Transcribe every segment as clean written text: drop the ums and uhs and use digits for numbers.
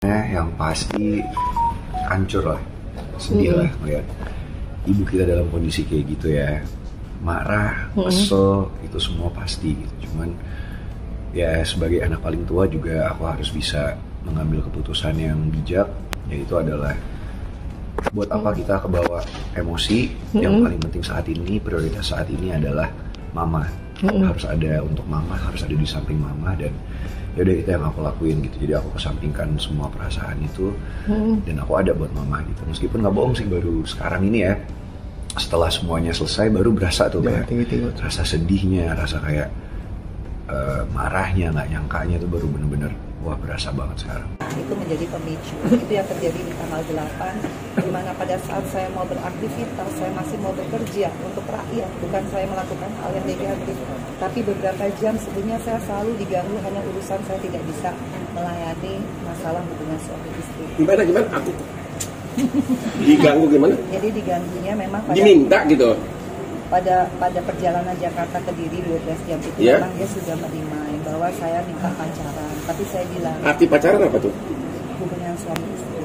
Yang pasti hancur lah, sedih lah melihat ibu kita dalam kondisi kayak gitu ya, marah, kesel, itu semua pasti gitu. Cuman ya sebagai anak paling tua juga aku harus bisa mengambil keputusan yang bijak, yaitu adalah buat apa kita kebawa emosi. Yang paling penting saat ini, prioritas saat ini adalah mama. Harus ada untuk mama, harus ada di samping mama, dan yaudah itu yang aku lakuin gitu. Jadi aku kesampingkan semua perasaan itu, dan aku ada buat mama gitu. Meskipun nggak bohong sih, baru sekarang ini ya, setelah semuanya selesai baru berasa tuh kayak rasa sedihnya, rasa kayak marahnya, nggak nyangkanya tuh baru bener-bener wah berasa banget sekarang. Itu menjadi pemicu. Itu yang terjadi di tanggal 8, di mana pada saat saya mau beraktivitas, saya masih mau bekerja untuk rakyat, bukan saya melakukan hal yang negatif. Tapi beberapa jam sebelumnya saya selalu diganggu hanya urusan saya tidak bisa melayani masalah hubungan suami istri. Gimana? Aku diganggu gimana? Jadi diganggunya memang pada diminta gitu. Pada perjalanan Jakarta ke Diri 12 jam itu memang dia sudah menerima bahwa saya minta pacaran, tapi saya bilang arti pacaran apa tuh? Hubungan suami istri.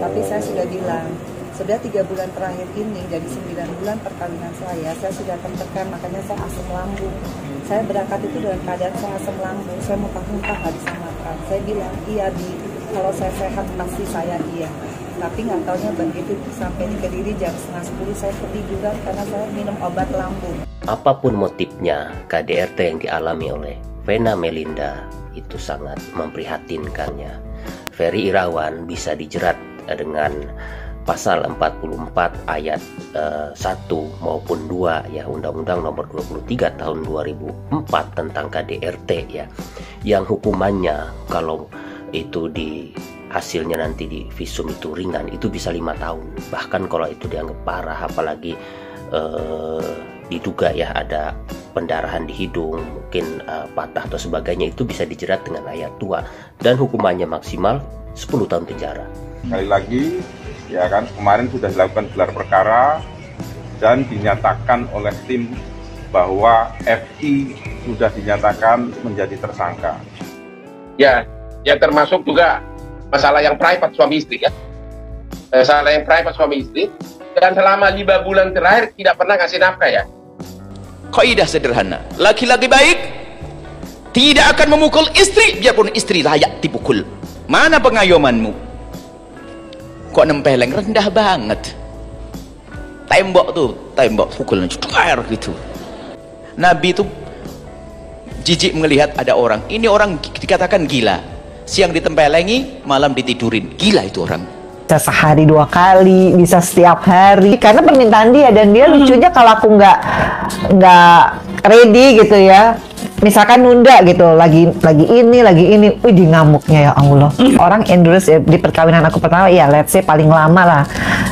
Tapi saya sudah bilang sudah 3 bulan terakhir ini, dari 9 bulan perkawinan saya sudah tertekan, makanya saya asam lambung. Saya berangkat itu dalam keadaan saya asam lambung, saya muntah-muntah nggak bisa makan. Saya bilang iya Bi, kalau saya sehat pasti saya iya. Tapi nggak taunya begitu sampai di Kediri jam 9:30 saya ketiduran karena saya minum obat lambung. Apapun motifnya, KDRT yang dialami oleh Vena Melinda itu sangat memprihatinkannya. Ferry Irawan bisa dijerat dengan pasal 44 ayat 1 maupun 2 ya, Undang-Undang nomor 23 tahun 2004 tentang KDRT ya, yang hukumannya kalau itu hasilnya nanti di visum itu ringan, itu bisa 5 tahun. Bahkan kalau itu dianggap parah, apalagi diduga ya ada pendarahan di hidung, mungkin patah atau sebagainya, itu bisa dijerat dengan ayat 2 dan hukumannya maksimal 10 tahun penjara. Sekali lagi ya kan, kemarin sudah dilakukan gelar perkara dan dinyatakan oleh tim bahwa FI sudah dinyatakan menjadi tersangka. Ya termasuk juga masalah yang private suami istri ya. Masalah yang private suami istri, dan selama 5 bulan terakhir tidak pernah ngasih nafkah ya. Kaidah sederhana, laki-laki baik tidak akan memukul istri biarpun istri layak dipukul. Mana pengayomanmu? Kok nempeleng rendah banget. Tembok pukul air gitu. Nabi itu jijik melihat ada orang, ini orang dikatakan gila, siang ditempelengi, malam ditidurin. Gila itu orang. Bisa sehari 2 kali, bisa setiap hari. Karena permintaan dia, dan dia lucunya kalau aku nggak ready gitu ya. Misalkan nunda gitu, lagi ini, wih di ngamuknya ya Allah. Orang endurance ya, di perkawinan aku pertama, ya let's say paling lama lah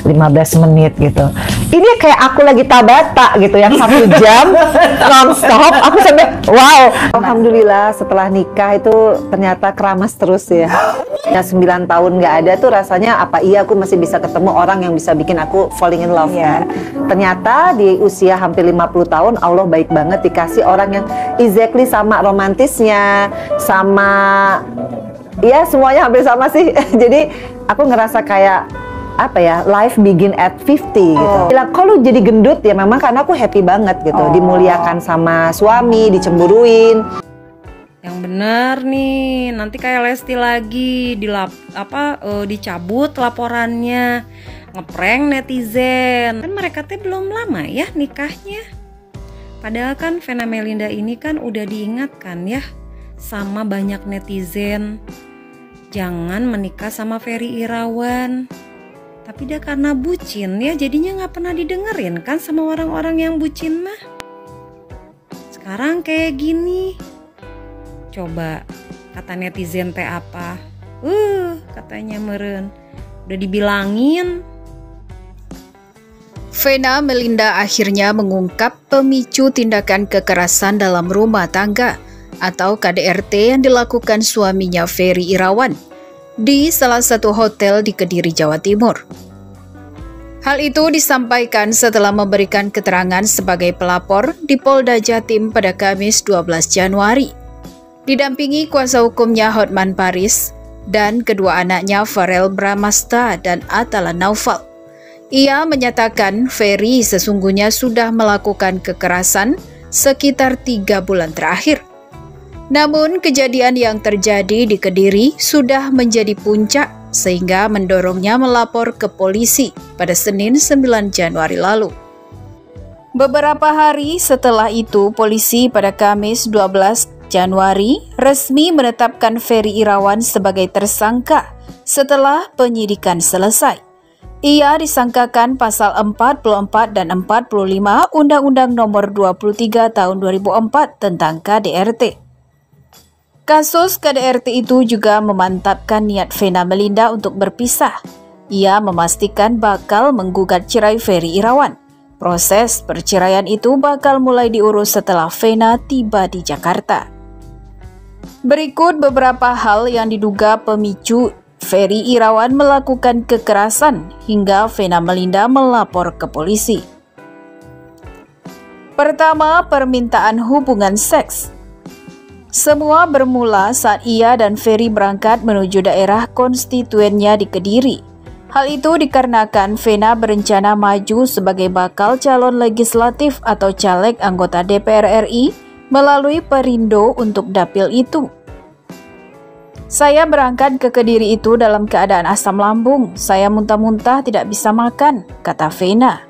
15 menit gitu. Ini kayak aku lagi Tabata gitu, yang 1 jam non-stop, aku sampai wow. Alhamdulillah setelah nikah itu ternyata keramas terus ya. Ya 9 tahun nggak ada tuh rasanya apa iya aku masih bisa ketemu orang yang bisa bikin aku falling in love kan. Ternyata di usia hampir 50 tahun Allah baik banget, dikasih orang yang exactly sama romantisnya, sama ya semuanya hampir sama sih. Jadi aku ngerasa kayak apa ya, life begin at 50 gitu. Bilang kok lu jadi gendut ya, memang karena aku happy banget gitu, dimuliakan sama suami, dicemburuin. Yang benar nih, nanti kayak Lesti lagi dicabut laporannya, ngeprank netizen. Kan mereka tuh belum lama ya nikahnya. Padahal kan Vena Melinda ini kan udah diingatkan ya sama banyak netizen, jangan menikah sama Ferry Irawan. Tapi dia karena bucin ya, jadinya nggak pernah didengerin kan sama orang-orang yang bucin mah. Sekarang kayak gini. Coba kata netizen teh apa? Katanya meren. Udah dibilangin. Vena Melinda akhirnya mengungkap pemicu tindakan kekerasan dalam rumah tangga atau KDRT yang dilakukan suaminya Ferry Irawan di salah satu hotel di Kediri, Jawa Timur. Hal itu disampaikan setelah memberikan keterangan sebagai pelapor di Polda Jatim pada Kamis 12 Januari. Didampingi kuasa hukumnya Hotman Paris, dan kedua anaknya Farel Bramasta dan Atala Naufal. Ia menyatakan Ferry sesungguhnya sudah melakukan kekerasan sekitar 3 bulan terakhir. Namun kejadian yang terjadi di Kediri sudah menjadi puncak sehingga mendorongnya melapor ke polisi pada Senin 9 Januari lalu. Beberapa hari setelah itu, polisi pada Kamis 12 Januari resmi menetapkan Ferry Irawan sebagai tersangka setelah penyidikan selesai. Ia disangkakan pasal 44 dan 45 Undang-Undang Nomor 23 Tahun 2004 tentang KDRT. Kasus KDRT itu juga memantapkan niat Vena Melinda untuk berpisah. Ia memastikan bakal menggugat cerai Ferry Irawan. Proses perceraian itu bakal mulai diurus setelah Vena tiba di Jakarta. Berikut beberapa hal yang diduga pemicu Ferry Irawan melakukan kekerasan hingga Vena Melinda melapor ke polisi. Pertama, permintaan hubungan seks. Semua bermula saat ia dan Ferry berangkat menuju daerah konstituennya di Kediri. Hal itu dikarenakan Vena berencana maju sebagai bakal calon legislatif atau caleg anggota DPR RI melalui Perindo untuk dapil itu. Saya berangkat ke Kediri itu dalam keadaan asam lambung. Saya muntah-muntah tidak bisa makan, kata Vena.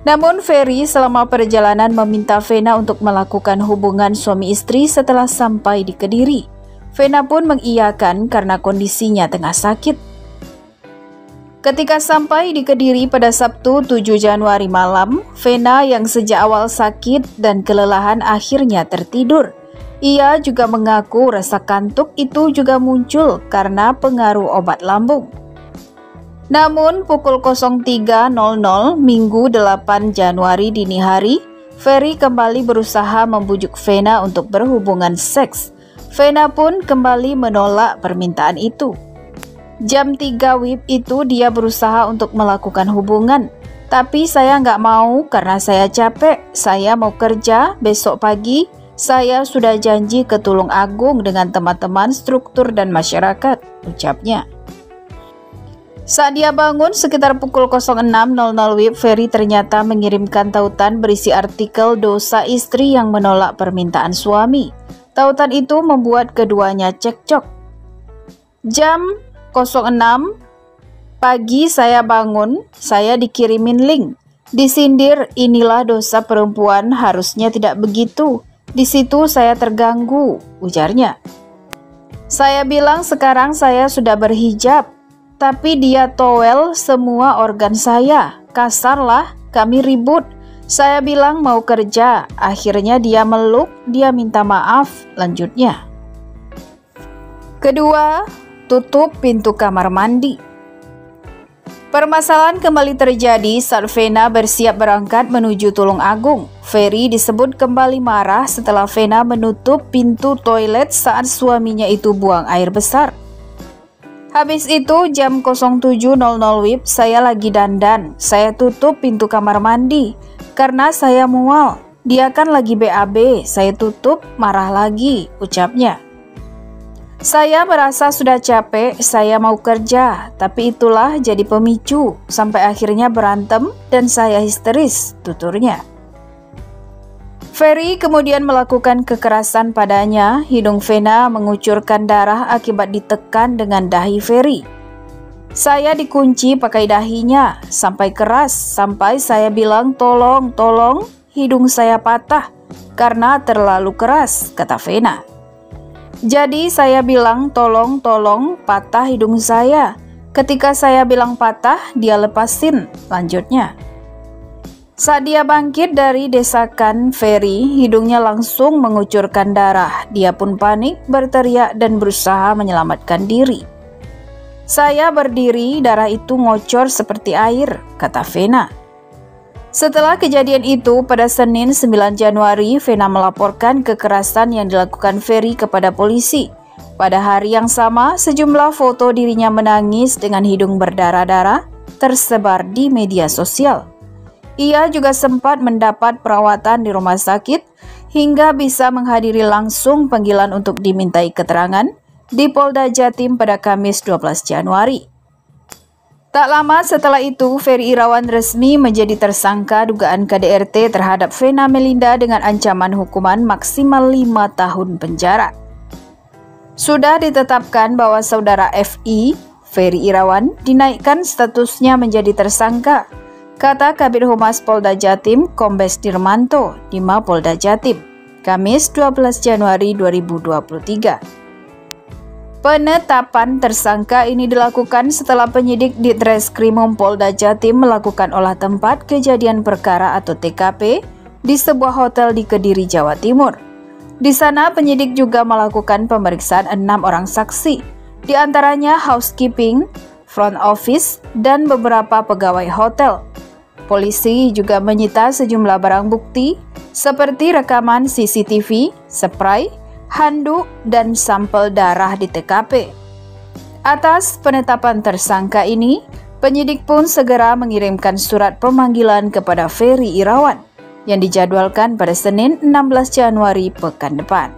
Namun Ferry selama perjalanan meminta Vena untuk melakukan hubungan suami istri setelah sampai di Kediri. Vena pun mengiyakan karena kondisinya tengah sakit. Ketika sampai di Kediri pada Sabtu 7 Januari malam, Vena yang sejak awal sakit dan kelelahan akhirnya tertidur. Ia juga mengaku rasa kantuk itu juga muncul karena pengaruh obat lambung. Namun pukul 03.00 Minggu 8 Januari dini hari, Ferry kembali berusaha membujuk Vena untuk berhubungan seks. Vena pun kembali menolak permintaan itu. Jam 3 WIB itu dia berusaha untuk melakukan hubungan. Tapi saya nggak mau karena saya capek, saya mau kerja besok pagi. Saya sudah janji ke Tulung Agung dengan teman-teman struktur dan masyarakat, ucapnya. Saat dia bangun sekitar pukul 06.00 WIB, Ferry ternyata mengirimkan tautan berisi artikel dosa istri yang menolak permintaan suami. Tautan itu membuat keduanya cekcok. Jam 06 pagi saya bangun, saya dikirimin link. Disindir, inilah dosa perempuan, harusnya tidak begitu. Di situ saya terganggu, ujarnya. Saya bilang sekarang saya sudah berhijab, tapi dia towel semua organ saya. Kasarlah, kami ribut. Saya bilang mau kerja, akhirnya dia meluk, dia minta maaf, lanjutnya. Kedua, tutup pintu kamar mandi. Permasalahan kembali terjadi saat Vena bersiap berangkat menuju Tulung Agung. Ferry disebut kembali marah setelah Vena menutup pintu toilet saat suaminya itu buang air besar. Habis itu jam 07.00 WIB, saya lagi dandan. Saya tutup pintu kamar mandi karena saya mual. Dia kan lagi BAB, saya tutup, marah lagi, ucapnya. Saya merasa sudah capek, saya mau kerja, tapi itulah jadi pemicu, sampai akhirnya berantem dan saya histeris, tuturnya. Ferry kemudian melakukan kekerasan padanya, hidung Vena mengucurkan darah akibat ditekan dengan dahi Ferry. Saya dikunci pakai dahinya, sampai keras, sampai saya bilang tolong, tolong, hidung saya patah, karena terlalu keras, kata Vena. Jadi saya bilang tolong, tolong, patah hidung saya. Ketika saya bilang patah, dia lepasin, lanjutnya. Saat dia bangkit dari desakan Ferry, hidungnya langsung mengucurkan darah. Dia pun panik, berteriak dan berusaha menyelamatkan diri. Saya berdiri, darah itu ngocor seperti air, kata Vena. Setelah kejadian itu, pada Senin 9 Januari, Vena melaporkan kekerasan yang dilakukan Ferry kepada polisi. Pada hari yang sama, sejumlah foto dirinya menangis dengan hidung berdarah-darah tersebar di media sosial. Ia juga sempat mendapat perawatan di rumah sakit hingga bisa menghadiri langsung panggilan untuk dimintai keterangan di Polda Jatim pada Kamis 12 Januari. Tak lama setelah itu, Ferry Irawan resmi menjadi tersangka dugaan KDRT terhadap Vena Melinda dengan ancaman hukuman maksimal 5 tahun penjara. Sudah ditetapkan bahwa saudara FI, Ferry Irawan, dinaikkan statusnya menjadi tersangka, kata Kabid Humas Polda Jatim, Kombes Dirmanto, di Mapolda Jatim, Kamis 12 Januari 2023. Penetapan tersangka ini dilakukan setelah penyidik di Treskrimum Polda Jatim melakukan olah tempat kejadian perkara atau TKP di sebuah hotel di Kediri, Jawa Timur. Di sana penyidik juga melakukan pemeriksaan 6 orang saksi, di antaranya housekeeping, front office, dan beberapa pegawai hotel. Polisi juga menyita sejumlah barang bukti seperti rekaman CCTV, spray, handuk, dan sampel darah di TKP. Atas penetapan tersangka ini, penyidik pun segera mengirimkan surat pemanggilan kepada Ferry Irawan yang dijadwalkan pada Senin 16 Januari pekan depan.